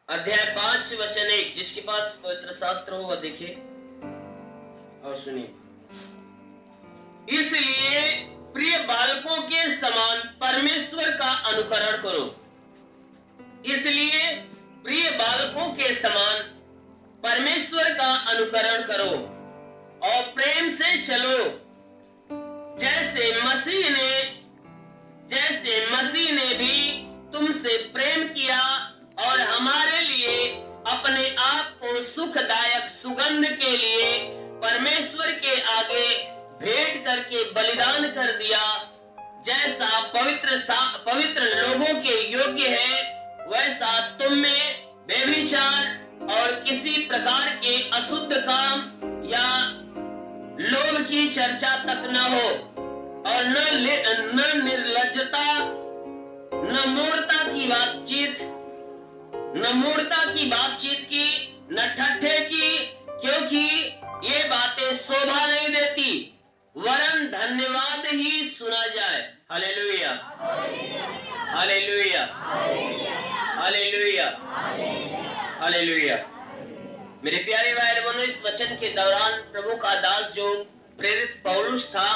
अध्याय 5 वचन 1, जिसके पास पवित्र शास्त्र हो वह देखे और सुनिए। इसलिए प्रिय बालकों के समान परमेश्वर का अनुकरण करो। इसलिए प्रिय बालकों के समान परमेश्वर का अनुकरण करो और प्रेम से चलो, जैसे मसीह ने भी तुमसे प्रेम किया और हमारे लिए अपने आप को सुखदायक सुगंध के लिए परमेश्वर के आगे भेंट करके बलिदान कर दिया, जैसा पवित्र लोगों के योग्य है, वैसा तुम में व्यभिचार और किसी प्रकार के अशुद्ध काम या लोभ की चर्चा तक न हो, और न निर्लज्जता, न मूर्खता की बातचीत की, न ठट्ठे की, क्योंकि ये बातें शोभा नहीं देती, वरन धन्यवाद ही सुना जाए। Hallelujah, hallelujah, hallelujah, hallelujah. मेरे प्यारे भाई बहनों, इस वचन के दौरान प्रभु का दास जो प्रेरित पौलुस था,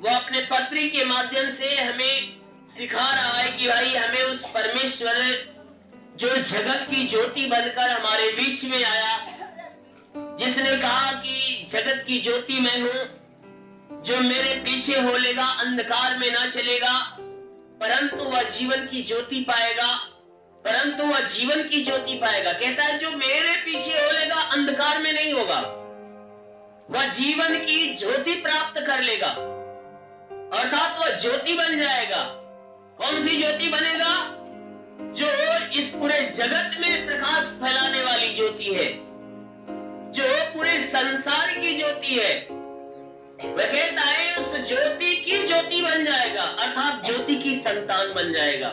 वो अपने पत्री के माध्यम से हमें सिखा रहा है कि भाई हमें उस परमेश्वर जो जगत की ज्योति बनकर हमारे बीच में आया, जिसने कहा कि जगत की ज्योति मैं हूं, जो मेरे पीछे होलेगा अंधकार में ना चलेगा, परंतु वह जीवन की ज्योति पाएगा, परंतु वह जीवन की ज्योति पाएगा। कहता है जो मेरे पीछे होलेगा अंधकार में नहीं होगा, वह जीवन की ज्योति प्राप्त कर लेगा, अर्थात वह ज्योति बन जाएगा। कौन सी ज्योति बनेगा? जो इस पूरे जगत में प्रकाश फैलाने वाली ज्योति है, जो पूरे संसार की ज्योति है। वह कहता है उस ज्योति की ज्योति बन जाएगा, अर्थात ज्योति की संतान बन जाएगा।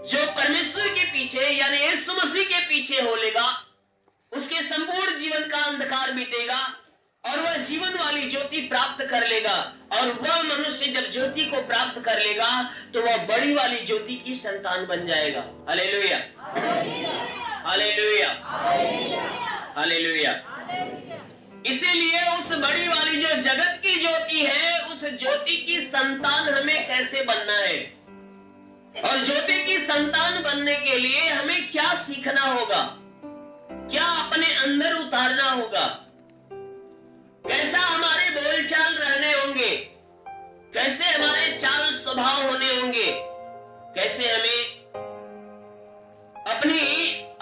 जो परमेश्वर के पीछे यानी यीशु मसीह के पीछे होलेगा, उसके संपूर्ण जीवन का अंधकार मिटेगा और वह जीवन वाली ज्योति प्राप्त कर लेगा। और वह मनुष्य जब ज्योति को प्राप्त कर लेगा तो वह बड़ी वाली ज्योति की संतान बन जाएगा। Hallelujah, hallelujah, hallelujah. इसीलिए उस बड़ी वाली जो जगत की ज्योति है, उस ज्योति की संतान हमें कैसे बनना है, और ज्योति की संतान बनने के लिए हमें क्या सीखना होगा, क्या अपने अंदर उतारना होगा, कैसा हमारे बोलचाल रहने होंगे, कैसे हमारे चाल स्वभाव होने होंगे, कैसे हमें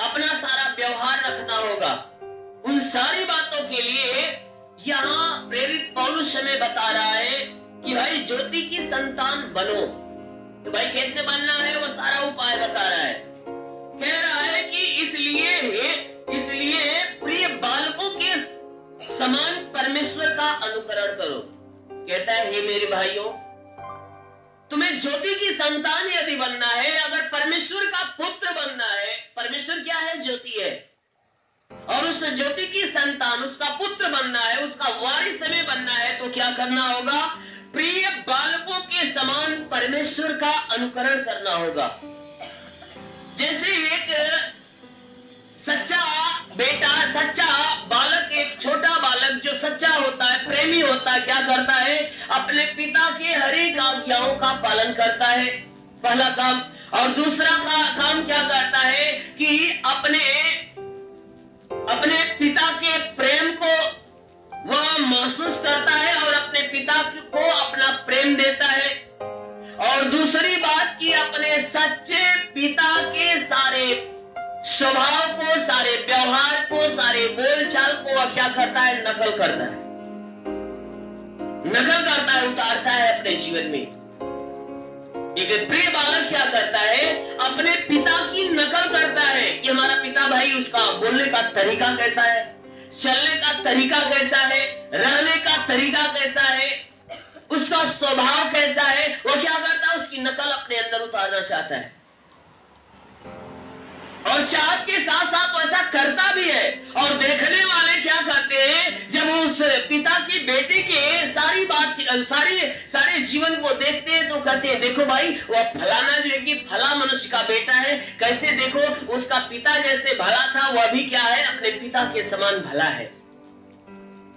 अपना सारा व्यवहार रखना होगा। उन सारी बातों के लिए यहाँ प्रेरित पौलुस हमें बता रहा है कि भाई ज्योति की संतान बनो। तो भाई कैसे बनना है, वो सारा उपाय बता रहा है। कह रहा है कि इसलिए प्रिय बालकों के समान परमेश्वर का अनुकरण करो। कहता है हे मेरे भाइयों, तुम्हें ज्योति की संतान यदि बनना है, अगर परमेश्वर का पुत्र बनना है, परमेश्वर क्या है? ज्योति है, और उस ज्योति की संतान, उसका पुत्र बनना है, उसका वारिस हमें बनना है, तो क्या करना होगा? प्रिय बालकों के समान परमेश्वर का अनुकरण करना होगा। जैसे एक सच्चा बेटा, सच्चा बालक, एक छोटा बालक जो सच्चा होता है, प्रेमी होता है, क्या करता है? अपने पिता के हर एक आज्ञाओं का पालन करता है, पहला काम। और दूसरा काम क्या करता है कि अपने पिता के प्रेम को वह महसूस करता है और अपने पिता को अपना प्रेम देता है। और दूसरी बात कि अपने सच्चे पिता के सारे स्वभाव को, सारे व्यवहार को, सारे बोलचाल को वह क्या करता है? नकल करता है, उतारता है अपने जीवन में। एक प्रिय बालक क्या करता है? अपने पिता की नकल करता है कि हमारा पिता भाई, उसका बोलने का तरीका कैसा है, चलने का तरीका कैसा है, रहने का तरीका कैसा है, उसका स्वभाव कैसा है, वो क्या करता है? उसकी नकल अपने अंदर उतारना चाहता है। और चाहत के साथ साथ वैसा करता भी है। और देखने वाले क्या करते हैं? जब उस पिता की बेटे के सारे जीवन को देखते हैं तो कहते हैं देखो भाई वह फलाना जो है कि फला मनुष्य का बेटा है, कैसे देखो उसका पिता जैसे भला था वह भी क्या है, अपने पिता के समान भला है,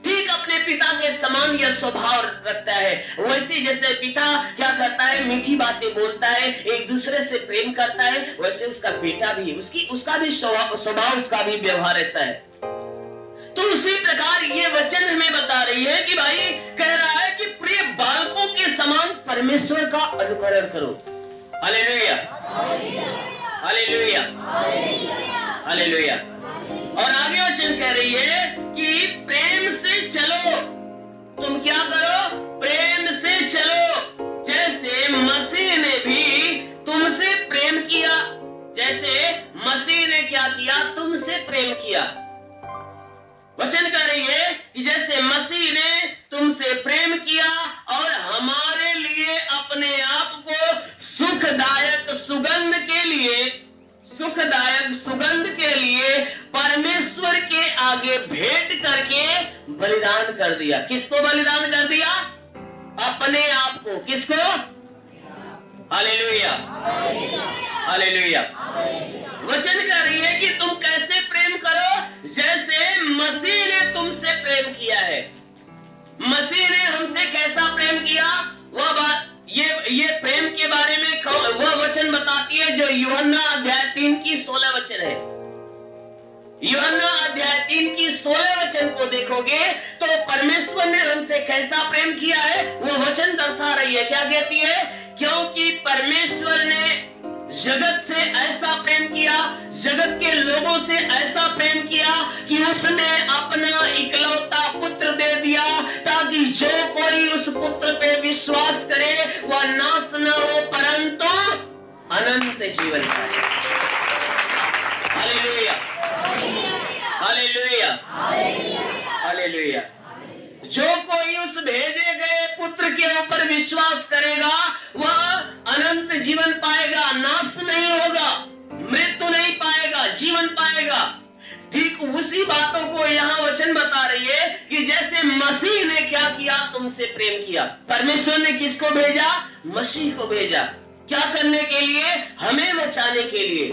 ठीक अपने पिता के समान यह स्वभाव रखता है। वैसे जैसे पिता क्या करता है, मीठी बातें बोलता है, एक दूसरे से प्रेम करता है, वैसे उसका बेटा भी उसका भी स्वभाव उसका भी व्यवहार ऐसा है। तो उसी प्रकार ये वचन हमें बता रही है कि भाई कह रहा है कि प्रिय बालकों के समान परमेश्वर का अनुकरण करो। Hallelujah, hallelujah, hallelujah. और आगे वचन कह रही है कि प्रेम से चलो। तुम क्या करो, प्रेम से चलो, जैसे मसीह ने भी तुमसे प्रेम किया। जैसे मसीह ने क्या किया, तुमसे प्रेम किया। वचन कह रही है कि जैसे मसीह ने तुमसे प्रेम किया और हमारे लिए अपने आप को सुखदायक सुगंध के लिए परमेश्वर के आगे भेंट करके बलिदान कर दिया। किसको बलिदान कर दिया? अपने आप को। किसको? Hallelujah, hallelujah. वचन कह रही है कि तुम कैसे प्रेम करो, जैसे मसीह ने तुमसे प्रेम किया है। मसीह ने हमसे कैसा प्रेम किया, वह बात ये प्रेम के बारे में वह वचन बताती है जो यूहन्ना अध्याय 3 की 16 वचन है। यूहन्ना अध्याय 3 की 16 वचन को देखोगे तो परमेश्वर ने हमसे कैसा प्रेम किया है वो वचन दर्शा रही है। क्या कहती है? क्योंकि परमेश्वर ने जगत से ऐसा प्रेम किया, जगत के लोगों से ऐसा प्रेम किया कि उसने अपना इकलौता पुत्र दे दिया, ताकि जो कोई उस पुत्र पे विश्वास करे वह नाश न हो परंतु अनंत जीवन पाए। Hallelujah, hallelujah, hallelujah. जो कोई उस भेजे गए पुत्र के ऊपर विश्वास करेगा वह अनंत जीवन पाएगा, नाश नहीं होगा, मृत्यु नहीं पाएगा, जीवन पाएगा। ठीक उसी बातों को यहाँ वचन बता रही है कि जैसे मसीह ने क्या किया, तुमसे प्रेम किया। परमेश्वर ने किसको भेजा? मसीह को भेजा। क्या करने के लिए? हमें बचाने के लिए।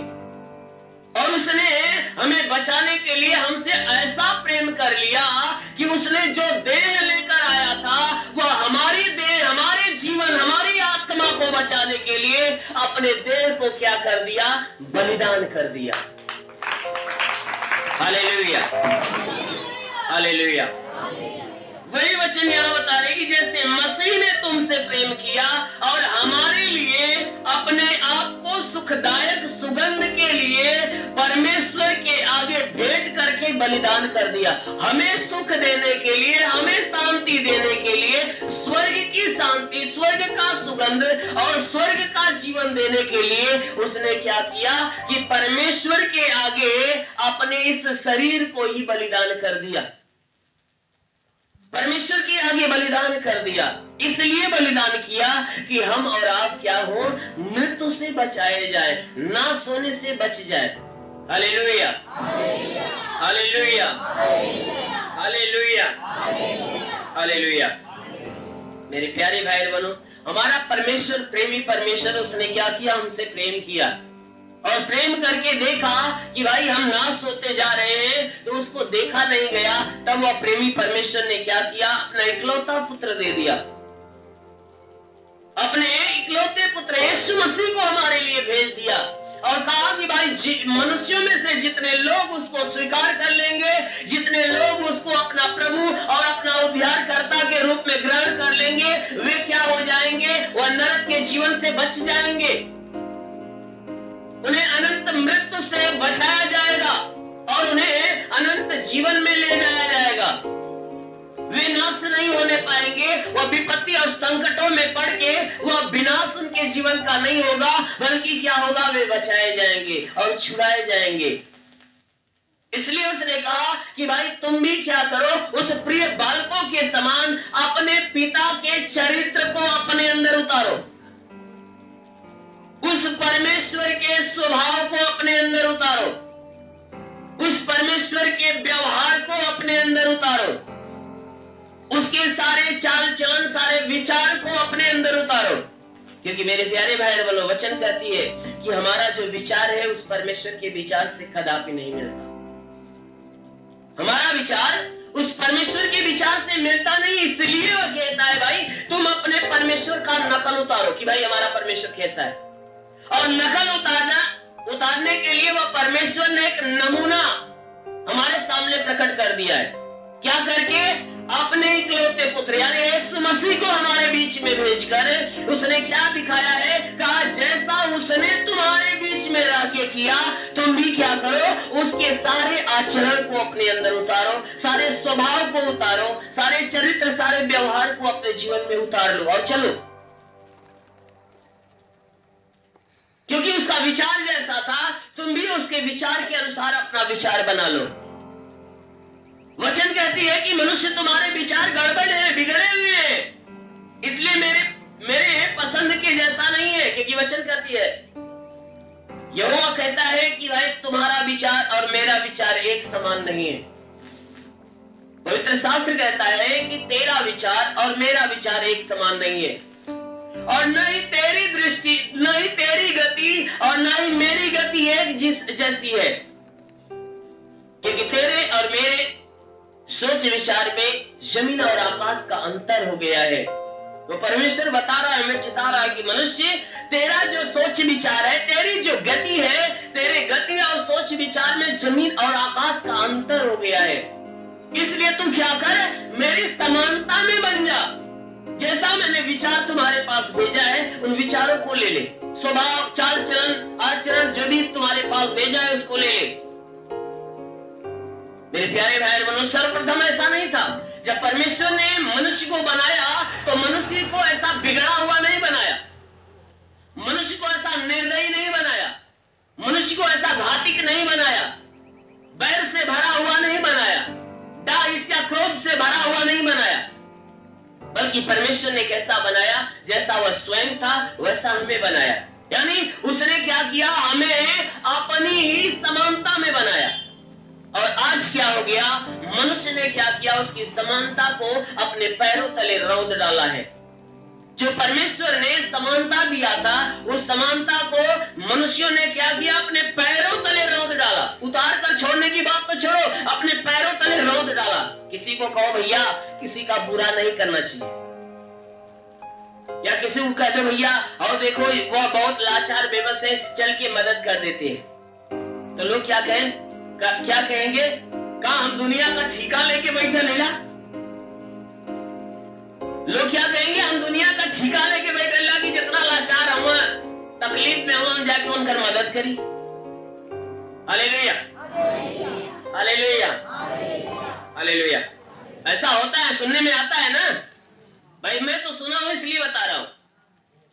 और उसने हमें बचाने के लिए हमसे ऐसा प्रेम कर लिया कि उसने जो देह लेकर आया था वह हमारी देह, हमारे जीवन, हमारी आत्मा को बचाने के लिए अपने देह को क्या कर दिया? बलिदान कर दिया। Hallelujah, hallelujah. वही वचन यहाँ बता रहे कि जैसे मसीह ने तुमसे प्रेम किया और हमारे लिए अपने आप को सुखदायक सुगंध के लिए परमेश्वर के आगे भेंट करके बलिदान कर दिया। हमें सुख देने के लिए, हमें शांति देने के लिए, स्वर्ग की शांति, स्वर्ग का सुगंध और स्वर्ग का जीवन देने के लिए उसने क्या किया कि परमेश्वर के आगे अपने इस शरीर को ही बलिदान कर दिया। परमेश्वर के आगे बलिदान कर दिया। इसलिए बलिदान किया कि हम और आप क्या हो? मृत्यु से बचाए जाए, नाश होने से बच जाए। Hallelujah, hallelujah, hallelujah, hallelujah. मेरे प्यारे भाई बहनों, हमारा परमेश्वर प्रेमी परमेश्वर, उसने क्या किया? हमसे प्रेम किया और प्रेम करके देखा कि भाई हम नाश होते जा रहे हैं, तो उसको देखा नहीं गया। तब वह प्रेमी परमेश्वर ने क्या किया? अपना इकलौता पुत्र दे दिया। अपने इकलौते पुत्र यीशु मसीह को हमारे लिए भेज दिया और कहा कि भाई मनुष्यों में से जितने लोग उसको स्वीकार कर लेंगे, जितने लोग उसको अपना प्रभु और अपना उद्धारकर्ता के रूप में ग्रहण कर लेंगे, वे क्या हो जाएंगे? वह नरक के जीवन से बच जाएंगे, उन्हें अनंत मृत्यु से बचाया जाएगा और उन्हें अनंत जीवन में ले जाया जाएगा। वे नाश नहीं होने पाएंगे। वह विपत्ति और संकटों में पड़ के वह विनाश उनके जीवन का नहीं होगा, बल्कि क्या होगा? वे बचाए जाएंगे और छुड़ाए जाएंगे। इसलिए उसने कहा कि भाई तुम भी क्या करो? उस प्रिय बालकों के समान अपने पिता के चरित्र को अपने अंदर उतारो, उस परमेश्वर के स्वभाव को अपने अंदर उतारो, उस परमेश्वर के व्यवहार को अपने अंदर उतारो, उसके उसके सारे चाल चलन, सारे विचार को अपने अंदर उतारो। क्योंकि मेरे प्यारे भाई बहनों, वचन कहती है कि हमारा जो विचार है उस परमेश्वर के विचार से कदापि नहीं मिलता। हमारा विचार उस परमेश्वर के विचार से मिलता नहीं। इसलिए वह कहता है भाई तुम अपने परमेश्वर का नकल उतारो कि भाई हमारा परमेश्वर कैसा है। और नकल उतारने के लिए वह परमेश्वर ने एक नमूना हमारे सामने प्रकट कर दिया है। क्या करके? अपने इकलौते पुत्र यानी यीशु मसीह को हमारे बीच में भेजकर उसने क्या दिखाया है? कहा जैसा उसने तुम्हारे बीच में रह के किया तुम भी क्या करो, उसके सारे आचरण को अपने अंदर उतारो, सारे स्वभाव को उतारो, सारे चरित्र, सारे व्यवहार को अपने जीवन में उतार लो और चलो। क्योंकि उसका विचार जैसा था तुम भी उसके विचार के अनुसार अपना विचार बना लो। वचन कहती है कि मनुष्य तुम्हारे विचार गड़बड़ है, बिगड़े हुए हैं, इसलिए मेरे पसंद के जैसा नहीं है। क्योंकि वचन कहती है, यहोवा कहता है कि भाई तुम्हारा विचार और मेरा विचार एक समान नहीं है। पवित्र शास्त्र कहता है कि तेरा विचार और मेरा विचार एक समान नहीं है, और न ही तेरी दृष्टि, न ही तेरी गति और न ही मेरी गति एक जैसी है। क्योंकि तेरे और मेरे सोच विचार में जमीन और आकाश का अंतर हो गया है। तो परमेश्वर बता रहा है, हमें चिता रहा है कि मनुष्य तेरा जो सोच विचार है, तेरी जो गति है, तेरे गति और सोच विचार में जमीन और आकाश का अंतर हो गया है। इसलिए तू क्या कर, मेरी समानता में बन जा। जैसा मैंने विचार तुम्हारे पास भेजा है उन विचारों को ले ले, स्वभाव, चाल चलन, आचरण जो भी तुम्हारे पास भेजा है उसको ले ले। मेरे प्यारे भाई बहनों, सर्वप्रथम ऐसा नहीं था। जब परमेश्वर ने मनुष्य को बनाया तो मनुष्य को ऐसा बिगड़ा हुआ नहीं बनाया, मनुष्य को ऐसा निर्दयी नहीं बनाया, मनुष्य को ऐसा घातिक नहीं बनाया, बैर से भरा हुआ नहीं बनाया, डाह, ईर्ष्या, क्रोध से भरा हुआ नहीं बनाया, बल्कि परमेश्वर ने कैसा बनाया? जैसा वह स्वयं था वैसा हमें बनाया। यानी उसने क्या किया? हमें अपनी ही समानता में बनाया। और आज क्या हो गया? मनुष्य ने क्या किया? उसकी समानता को अपने पैरों तले रौंद डाला है। जो परमेश्वर ने समानता दिया था उस समानता को मनुष्यों ने क्या किया? अपने पैरों तले रौंद डाला। उतार कर छोड़ने की बात तो छोड़ो, अपने पैरों तले रौंद डाला। किसी को कहो भैया किसी का बुरा नहीं करना चाहिए, या किसी को कह दो भैया और देखो वो बहुत लाचार बेबस है, चल के मदद कर देते हैं, तो लोग क्या कहेंगे? कहा हम दुनिया का ठेका लेके बैठे लीला? लोग क्या कहेंगे? हम दुनिया का ठेका लेके बैठे लीला कि जितना लाचार हम तकलीफ में हम जाके उनकर मदद करी। Hallelujah, hallelujah, hallelujah. ऐसा होता है, सुनने में आता है ना भाई, मैं तो सुना हूं इसलिए बता रहा हूं।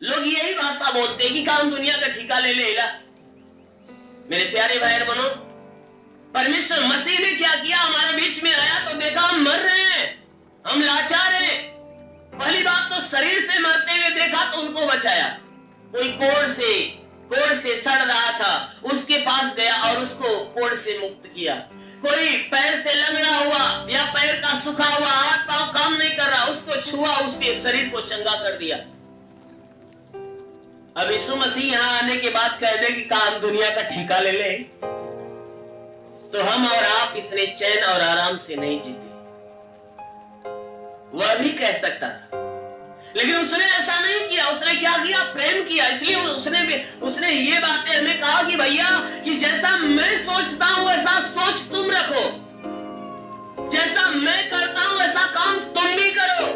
लोग यही भाषा बोलते हैं कि हम दुनिया का ठेका ले लेला। मेरे प्यारे भाई बहनों, परमेश्वर मसीह ने क्या किया? हमारे बीच में आया तो देखा हम मर रहे हैं, हम लाचार हैं। पहली बात तो शरीर से मरते हुए देखा तो उनको बचाया। कोई कोढ़ से सड़ रहा था, उसके पास गया और उसको कोढ़ से मुक्त किया। कोई पैर से लंगड़ा हुआ या पैर का सूखा हुआ, हाथ पांव काम नहीं कर रहा, उसको छुआ, उसके शरीर को चंगा कर दिया। अब यीशु मसीह यहाँ आने के बाद कह दे कि काम दुनिया का ठेका ले ले, तो हम और आप इतने चैन और आराम से नहीं जीते। वह भी कह सकता था, लेकिन उसने ऐसा नहीं किया। उसने क्या किया? प्रेम किया। इसलिए उसने ये बातें हमें कहा कि भैया कि जैसा मैं सोचता हूं वैसा सोच तुम रखो, जैसा मैं करता हूं वैसा काम तुम भी करो।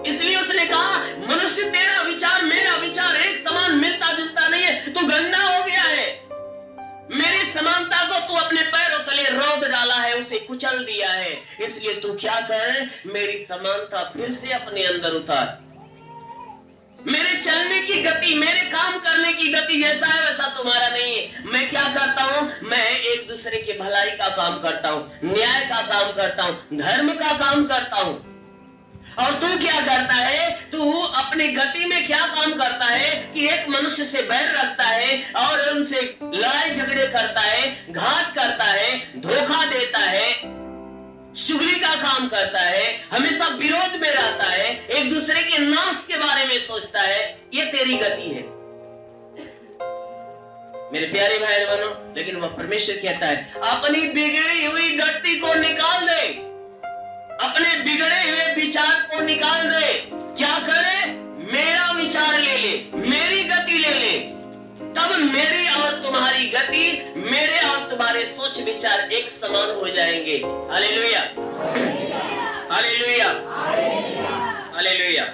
इसलिए उसने कहा मनुष्य तेरा विचार मेरा विचार एक समान मिलता जुलता नहीं है, तू गंदा हो गया है। मेरी समानता को तू अपने पैरों तले रौंद डाला है, उसे कुचल दिया है। इसलिए तू क्या कर, मेरी समानता फिर से अपने अंदर उतार। मेरे चलने की गति, मेरे काम करने की गति जैसा है वैसा तुम्हारा नहीं है। मैं क्या करता हूँ? मैं एक दूसरे की भलाई का काम करता हूँ, न्याय का काम करता हूँ, धर्म का काम करता हूँ। और तू क्या करता है? तू अपनी गति में क्या काम करता है कि एक मनुष्य से बैर रखता है और उनसे लड़ाई झगड़े करता है, घात करता है, धोखा देता है, चुगली का काम करता है, हमेशा विरोध में रहता है, एक दूसरे के नाश के बारे में सोचता है, ये तेरी गति है मेरे प्यारे भाई बहनों। लेकिन वह परमेश्वर कहता है अपनी बिगड़ी हुई गति को निकाल दे, अपने बिगड़े हुए विचार को निकाल दे। क्या करे? मेरा विचार ले ले, मेरी गति ले ले, तब मेरी और तुम्हारी गति, मेरे और तुम्हारे सोच विचार एक समान हो जाएंगे। Hallelujah, hallelujah, hallelujah.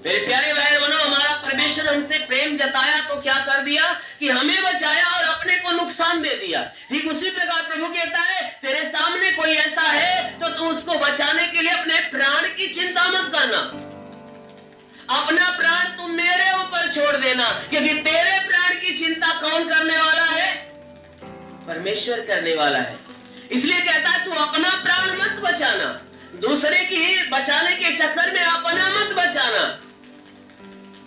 मेरे प्यारे भाई बहनों, हमारा परमेश्वर हमसे प्रेम जताया तो क्या कर दिया कि हमें बचाया और अपने को नुकसान दे दिया। ठीक उसी प्रकार प्रभु कहता है तेरे सामने कोई ऐसा है तो तू उसको बचाने के लिए अपने प्राण की चिंता मत करना, अपना प्राण तुम मेरे ऊपर छोड़ देना, क्योंकि तेरे प्राण की चिंता कौन करने वाला है? परमेश्वर करने वाला है। इसलिए कहता है तू अपना प्राण मत बचाना, दूसरे की बचाने के चक्कर में अपना मत बचाना,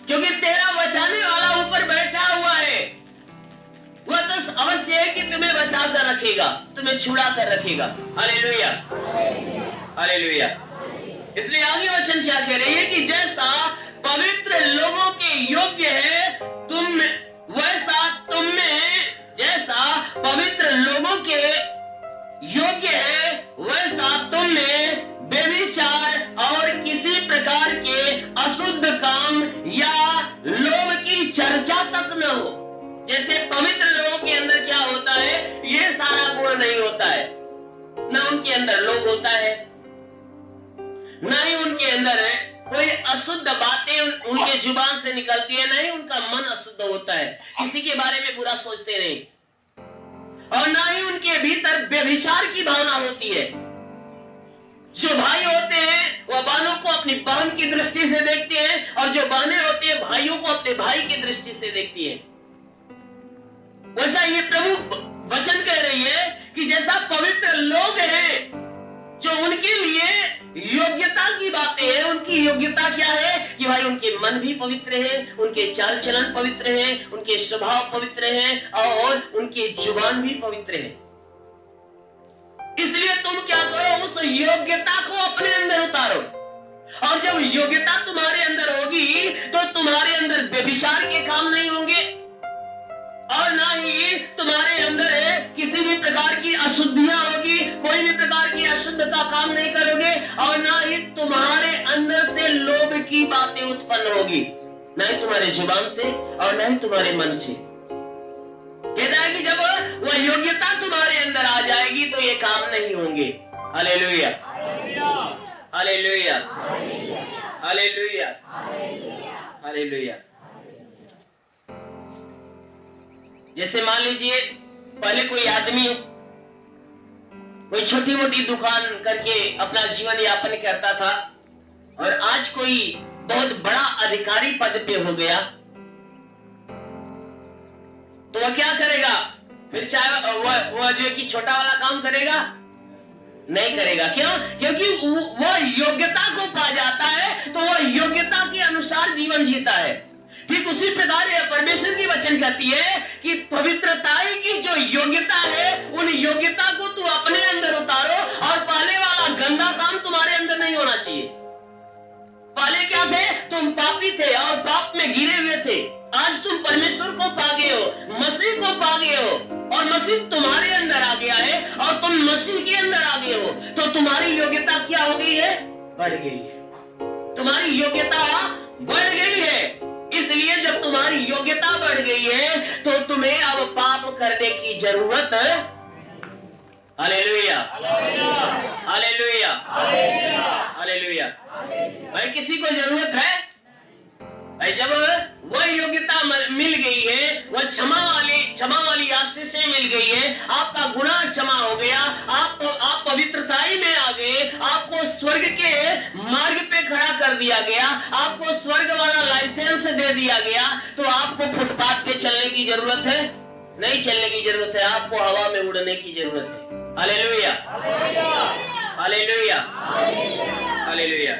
क्योंकि तेरा बचाने वाला ऊपर बैठा हुआ है। वह तो अवश्य है कि तुम्हें बचा कर रखेगा, तुम्हें छुड़ा कर रखेगा। Hallelujah, hallelujah. इसलिए आगे वचन क्या कह रही है कि जैसा पवित्र लोगों के योग्य है तुम, वैसा तुम में, जैसा पवित्र लोगों के योग्य है वैसा तुम में व्यभिचार और किसी प्रकार के अशुद्ध काम या लोभ की चर्चा तक न हो। जैसे पवित्र लोगों के अंदर क्या होता है, ये सारा गुण नहीं होता है, ना उनके अंदर लोभ होता है, ना ही उनके अंदर है कोई अशुद्ध बातें उनके जुबान से निकलती है, नहीं उनका मन अशुद्ध होता है, किसी के बारे में बुरा सोचते नहीं, और ना ही उनके भीतर व्यभिचार की भावना होती है। जो भाई होते हैं वह बहनों को अपनी बहन की दृष्टि से देखते हैं, और जो बहनें होती है भाइयों को अपने भाई की दृष्टि से देखती है। वैसा ये प्रभु वचन कह रही है कि जैसा पवित्र लोग हैं जो उनके लिए योग्यता की बातें हैं, उनकी योग्यता क्या है कि भाई उनके मन भी पवित्र है, उनके चाल चलन पवित्र है, उनके स्वभाव पवित्र है, और उनके जुबान भी पवित्र है। इसलिए तुम क्या करो, उस योग्यता को अपने अंदर उतारो, और जब योग्यता तुम्हारे अंदर होगी तो तुम्हारे अंदर व्यभिचार के काम नहीं होंगे, और ना ही तुम्हारे अंदर किसी भी प्रकार की अशुद्धियां होगी, कोई भी प्रकार की अशुद्धता काम नहीं करोगे, और ना ही तुम्हारे अंदर से लोभ की बातें उत्पन्न होगी, ना ही तुम्हारे जुबान से और ना ही तुम्हारे मन से। कहता है कि जब वह योग्यता तुम्हारे अंदर आ जाएगी तो ये काम नहीं होंगे। Hallelujah, hallelujah, hallelujah, hallelujah. जैसे मान लीजिए पहले कोई आदमी कोई छोटी मोटी दुकान करके अपना जीवन यापन करता था, और आज कोई बहुत बड़ा अधिकारी पद पे हो गया, तो वह क्या करेगा? फिर चाहे वह जो कि छोटा वाला काम करेगा नहीं करेगा। क्यों? क्योंकि वह योग्यता को पा जाता है, तो वह योग्यता के अनुसार जीवन जीता है। ठीक उसी प्रकार परमेश्वर की वचन कहती है कि पवित्रता की जो योग्यता है, उन योग्यता को तू अपने अंदर उतारो, और पहले वाला गंदा काम तुम्हारे अंदर नहीं होना चाहिए। पहले क्या थे? तुम पापी थे और पाप में गिरे हुए थे, आज तुम परमेश्वर को पा गए हो, मसीह को पा गए हो, और मसीह तुम्हारे अंदर आ गया है, और तुम मसीह के अंदर आ गए हो, तो तुम्हारी योग्यता क्या हो गई है? बढ़ गई है। तुम्हारी योग्यता बढ़ गई है। इसलिए जब तुम्हारी योग्यता बढ़ गई है तो तुम्हें अब पाप करने की जरूरत। Hallelujah, hallelujah, hallelujah. भाई किसी को जरूरत है? भाई जब वह योग्यता मिल गई है, वह क्षमा वाली आशीष से मिल गई है, आपका गुनाह क्षमा हो गया, आप पवित्रताई में आ गए, आपको स्वर्ग के मार्ग पे खड़ा कर दिया गया, आपको स्वर्ग वाला लाइसेंस दे दिया गया, तो आपको फुटपाथ पे चलने की जरूरत है? नहीं चलने की जरूरत है, आपको हवा में उड़ने की जरूरत है। Hallelujah, hallelujah, hallelujah.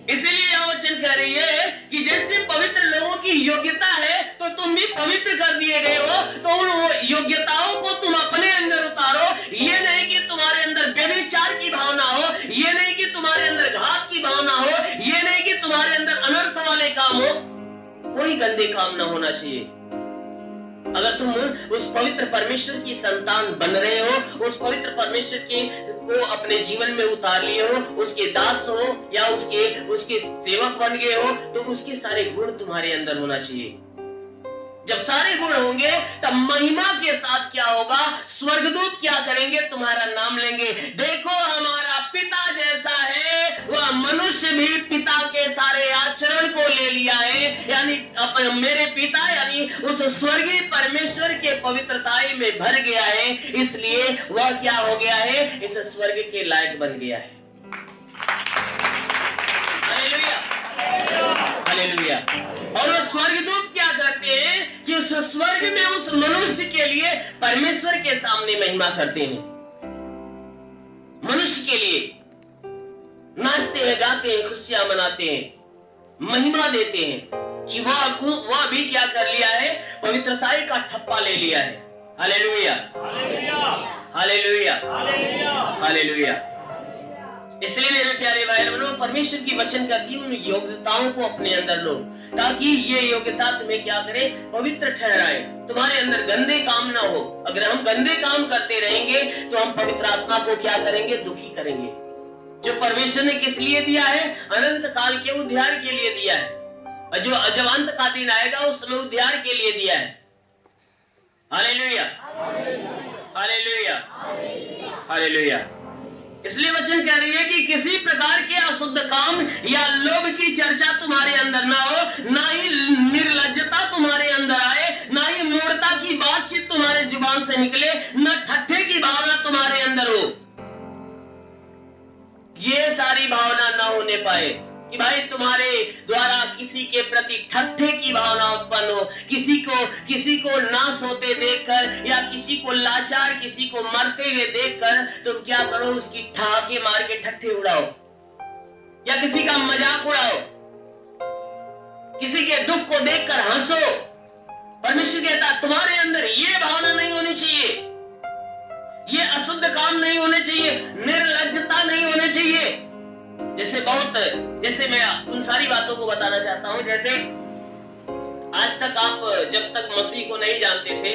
इसीलिए यह वचन कह रही है कि जैसे पवित्र लोगों की योग्यता है तो तुम भी पवित्र कर दिए गए हो, तो उन योग्यताओं को तुम अपने अंदर उतारो। ये नहीं कि तुम्हारे अंदर व्यभिचार की गंदे काम ना होना चाहिए। अगर तुम उस पवित्र परमेश्वर की संतान बन रहे हो, उस पवित्र परमेश्वर को अपने जीवन में उतार लिए हो, उसके दास हो या उसके सेवक बन गए हो, तो उसके सारे गुण तुम्हारे अंदर होना चाहिए। जब सारे गुण होंगे तब महिमा के साथ क्या होगा, स्वर्गदूत क्या करेंगे, तुम्हारा नाम लेंगे। देखो हमारा पिता जैसा है, वह मनुष्य भी पिता के सारे आचरण को ले लिया है, यानी मेरे पिता यानी उस स्वर्गीय परमेश्वर के पवित्रताई में भर गया है, इसलिए वह क्या हो गया है, इस स्वर्ग के लायक बन गया है। Hallelujah, hallelujah. और वो स्वर्गदूत क्या करते हैं कि उस स्वर्ग में उस मनुष्य के लिए परमेश्वर के सामने महिमा करते हैं, मनुष्य के लिए नाचते हैं, गाते हैं, खुशियां मनाते हैं, महिमा देते हैं कि वह भी क्या कर लिया है, पवित्रताई का ठप्पा ले लिया है। Hallelujah, hallelujah, hallelujah. इसलिए मेरे प्यारे भाई बहनों, परमेश्वर की वचन का की उन योग्यताओं को अपने अंदर लो, ताकि ये योग्यता तुम्हें क्या करे, पवित्र ठहराए, तुम्हारे अंदर गंदे काम ना हो। अगर हम गंदे काम करते रहेंगे तो हम पवित्र आत्मा को क्या करेंगे, दुखी करेंगे। जो परमेश्वर ने किस लिए दिया है, अनंत काल के उद्धार के लिए दिया है, और जो जब अंत का दिन आएगा उस समय उद्धार के लिए दिया है। Hallelujah, hallelujah, hallelujah. इसलिए वचन कह रही है कि किसी प्रकार के अशुद्ध काम या लोभ की चर्चा तुम्हारे अंदर ना हो, ना ही निर्लज्जता तुम्हारे अंदर आए, ना ही मूर्खता की बातचीत तुम्हारे जुबान से निकले, न ठट्ठे की भावना तुम्हारे अंदर हो। ये सारी भावना ना होने पाए कि भाई तुम्हारे द्वारा किसी के प्रति ठट्ठे की भावना उत्पन्न हो, किसी को नाश होते देखकर या किसी को लाचार, किसी को मरते हुए देखकर तुम क्या करो, उसकी ठहाके मार के ठट्ठे उड़ाओ या किसी का मजाक उड़ाओ, किसी के दुख को देखकर हंसो। परमेश्वर कहता तुम्हारे अंदर ये भावना नहीं होनी चाहिए, ये अशुद्ध काम नहीं होने चाहिए, निर्लज्जता नहीं होने चाहिए। जैसे मैं उन सारी बातों को बताना चाहता हूं, जैसे आज तक आप जब तक मसीह को नहीं जानते थे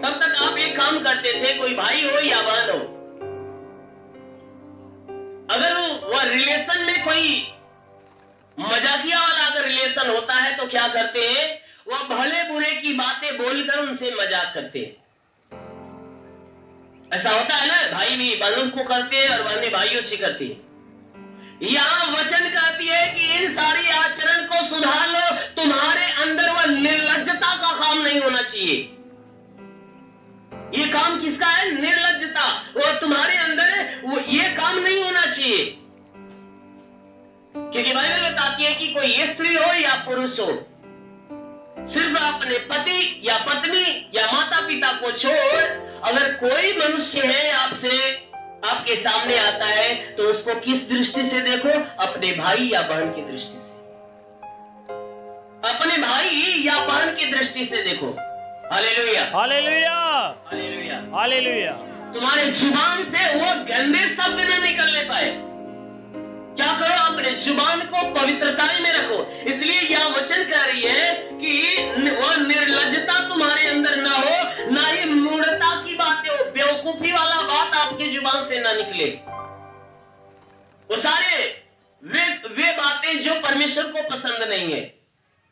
तब तक आप एक काम करते थे, कोई भाई हो या बहन हो, अगर वो रिलेशन में कोई मजाकिया वाला अगर रिलेशन होता है तो क्या करते हैं, वह भले बुरे की बातें बोलकर उनसे मजाक करते हैं। ऐसा होता है ना, भाई भी बहनों को करते हैं और बहनें भाइयों से करती है। यहाँ वचन कहती है कि इन सारी आचरण को सुधार लो, तुम्हारे अंदर वह निर्लज्जता का काम नहीं होना चाहिए। ये काम किसका है, निर्लज्जता, वो तुम्हारे अंदर है, वो ये काम नहीं होना चाहिए। क्योंकि बाइबल बताती है कि कोई स्त्री हो या पुरुष हो, सिर्फ अपने पति या पत्नी या माता पिता को छोड़ अगर कोई मनुष्य है आपके सामने आता है तो उसको किस दृष्टि से देखो, अपने भाई या बहन की दृष्टि से, अपने भाई या बहन की दृष्टि से देखो। Hallelujah, hallelujah, hallelujah, hallelujah. तुम्हारे जुबान से वो गंदे शब्द न निकलने पाए। क्या करो, अपने जुबान को पवित्रताई में रखो। इसलिए यह वचन कह रही है कि वह निर्लज्जता तुम्हारे अंदर ना हो, ना ही मूढ़ता की बातें हो, बेवकूफी वाला बात आपकी जुबान से ना निकले। वो सारे वे बातें जो परमेश्वर को पसंद नहीं है,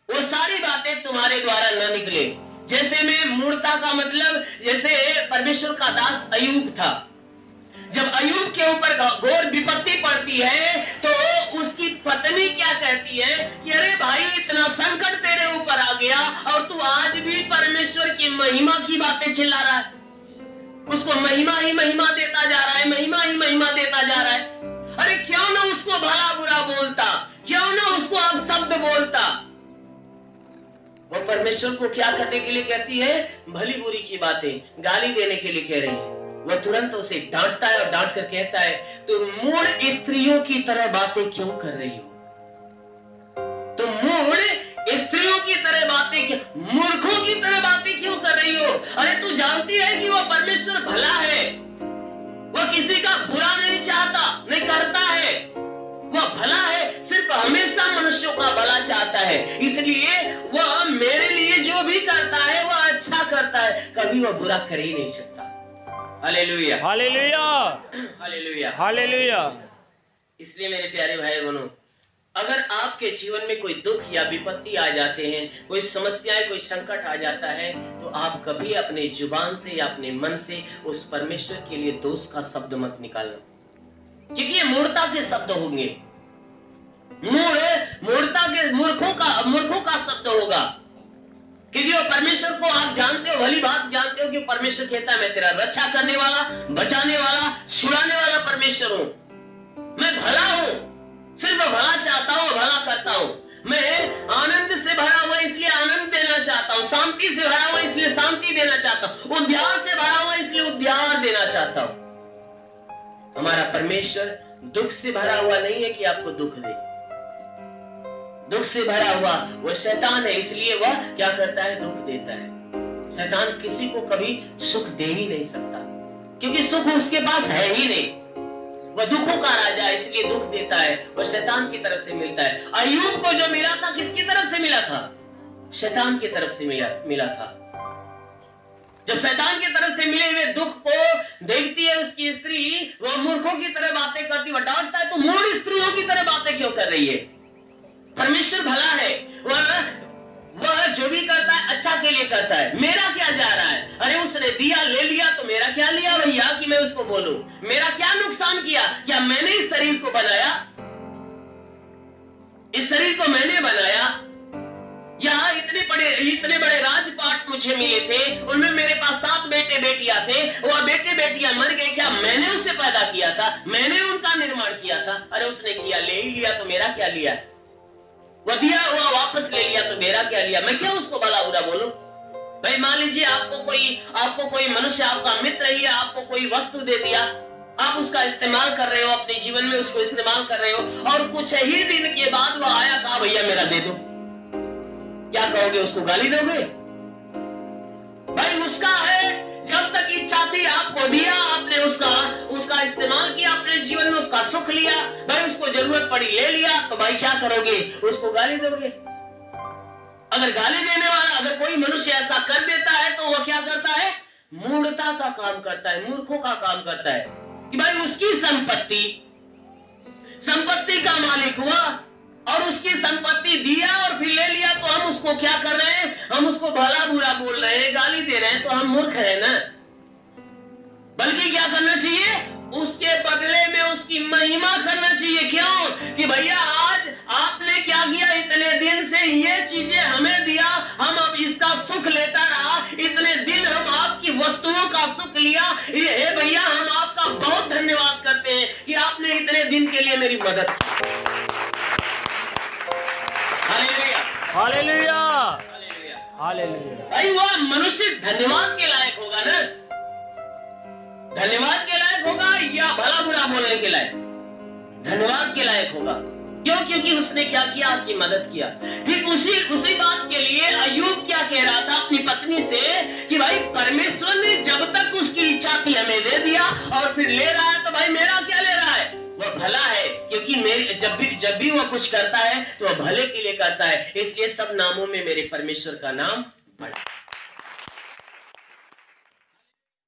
वो सारी बातें तुम्हारे द्वारा ना निकले। जैसे में मूढ़ता का मतलब, जैसे परमेश्वर का दास अय्यूब था, जब अय्यूब के ऊपर घोर विपत्ति पड़ती है तो उसकी पत्नी क्या कहती है कि अरे भाई इतना संकट तेरे ऊपर आ गया और तू आज भी परमेश्वर की महिमा की बातें चिल्ला रहा है, उसको महिमा ही महिमा देता जा रहा है, महिमा ही महिमा देता जा रहा है। अरे क्यों ना उसको भला बुरा बोलता, क्यों ना उसको अब शब्द बोलता। वो परमेश्वर को क्या करने के लिए कहती है, भली बुरी की बातें, गाली देने के लिए कह रही है। वह तुरंत उसे डांटता है और डांट कर कहता है, तुम मूढ़ स्त्रियों की तरह बातें क्यों कर रही हो, तुम मूढ़ स्त्रियों की तरह बातें क्यों, मूर्खों की तरह बातें क्यों कर रही हो। अरे तू जानती है कि वह परमेश्वर भला है, वह किसी का बुरा नहीं चाहता, नहीं करता है, वह भला है, सिर्फ वह हमेशा मनुष्यों का भला चाहता है, इसलिए वह मेरे लिए जो भी करता है वह अच्छा करता है, कभी वह बुरा कर ही नहीं सकता। Hallelujah, hallelujah, hallelujah, hallelujah. इसलिए मेरे प्यारे भाई बहनों, अगर आपके जीवन में कोई दुख या विपत्ति आ जाते हैं, कोई समस्याएं, कोई संकट आ जाता है, तो आप कभी अपने जुबान से या अपने मन से उस परमेश्वर के लिए दोष का शब्द मत निकालना, क्योंकि ये मूर्खता के शब्द होंगे, मूर्खों का शब्द होगा। क्योंकि वो परमेश्वर को आप जानते हो, भली बात जानते हो कि परमेश्वर कहता है मैं तेरा रक्षा करने वाला, बचाने वाला, छुड़ाने वाला परमेश्वर हूं, मैं भला हूं, सिर्फ भला चाहता हूं, भला करता हूं, मैं आनंद से भरा हुआ इसलिए आनंद देना चाहता हूं, शांति से भरा हुआ इसलिए शांति देना चाहता हूं, उद्धार से भरा हुआ इसलिए उद्धार देना चाहता हूं। हमारा परमेश्वर दुख से भरा हुआ नहीं है कि आपको दुख दे, दुख से भरा हुआ वह शैतान है, इसलिए वह क्या करता है, दुख देता है। शैतान किसी को कभी सुख दे ही नहीं सकता, क्योंकि सुख उसके पास है ही नहीं, वह दुखों का राजा है, इसलिए दुख देता है, वह शैतान की तरफ से मिलता है। अय्यूब को जो मिला था किसकी तरफ से मिला था, शैतान की तरफ से मिला था। जब शैतान की तरफ से मिले हुए दुख को देखती है उसकी स्त्री, वह मूर्खों की तरह बातें करती, वह डांटता है तो मूढ़ स्त्रियों की तरह बातें क्यों कर रही है। परमेश्वर भला है, वह जो भी करता है अच्छा के लिए करता है, मेरा क्या जा रहा है, अरे उसने दिया ले लिया तो मेरा क्या लिया भैया कि मैं उसको बोलूं, मेरा क्या नुकसान किया, क्या मैंने इस शरीर को बनाया, इस शरीर को मैंने बनाया, या इतने बड़े राजपाट मुझे मिले थे, उनमें मेरे पास 7 बेटे बेटियां थे, वह बेटे बेटियां मर गए, क्या मैंने उसे पैदा किया था, मैंने उनका निर्माण किया था, अरे उसने किया, ले ही लिया तो मेरा क्या लिया, वह दिया हुआ वापस ले लिया तो मेरा क्या लिया, मैं क्यों उसको भला बुरा बोलूं। भाई मान लीजिए आपको कोई मनुष्य, आपका मित्र ही है, आपको कोई वस्तु दे दिया, आप उसका इस्तेमाल कर रहे हो, अपने जीवन में उसको इस्तेमाल कर रहे हो, और कुछ ही दिन के बाद वह आया, कहा भैया मेरा दे दो, क्या कहोगे, उसको गाली दोगे। भाई उसका है, जब तक इच्छा थी आपको दिया, आपने उसका इस्तेमाल किया, अपने जीवन में उसका सुख लिया, भाई उसको जरूरत पड़ी ले लिया, तो भाई क्या करोगे, उसको गाली दोगे। अगर गाली देने वाला, अगर कोई मनुष्य ऐसा कर देता है तो वह क्या करता है, मूढ़ता का काम करता है, मूर्खों का काम करता है, कि भाई उसकी संपत्ति का मालिक हुआ और उसकी संपत्ति दिया और फिर ले लिया, तो हम उसको क्या कर रहे हैं, हम उसको भला बुरा बोल रहे हैं, गाली दे रहे हैं, तो हम मूर्ख हैं ना। बल्कि क्या करना चाहिए, उसके बदले में उसकी महिमा करना चाहिए। क्यों कि भैया आज आपने क्या किया, इतने दिन से ये चीजें हमें दिया, हम अब इसका सुख लेता रहा, इतने दिन हम आपकी वस्तुओं का सुख लिया, ये भैया हम आपका बहुत धन्यवाद करते हैं कि आपने इतने दिन के लिए मेरी मदद की। Hallelujah, hallelujah, hallelujah, hallelujah. भाई वह मनुष्य धन्यवाद के लायक होगा ना, धन्यवाद के लायक होगा या भला बुरा बोलने के लायक, धन्यवाद के लायक होगा। क्यों, क्योंकि उसने क्या किया, आपकी मदद किया। ठीक उसी बात के लिए अय्यूब क्या कह रहा था अपनी पत्नी से कि भाई परमेश्वर ने जब तक उसकी इच्छा थी हमें दे दिया, और फिर ले रहा है तो भाई मेरा क्या ले रहा है, वह भला है, क्योंकि मेरे जब भी वह कुछ करता है तो वह भले के लिए करता है, इसलिए सब नामों में मेरे परमेश्वर का नाम बड़ा।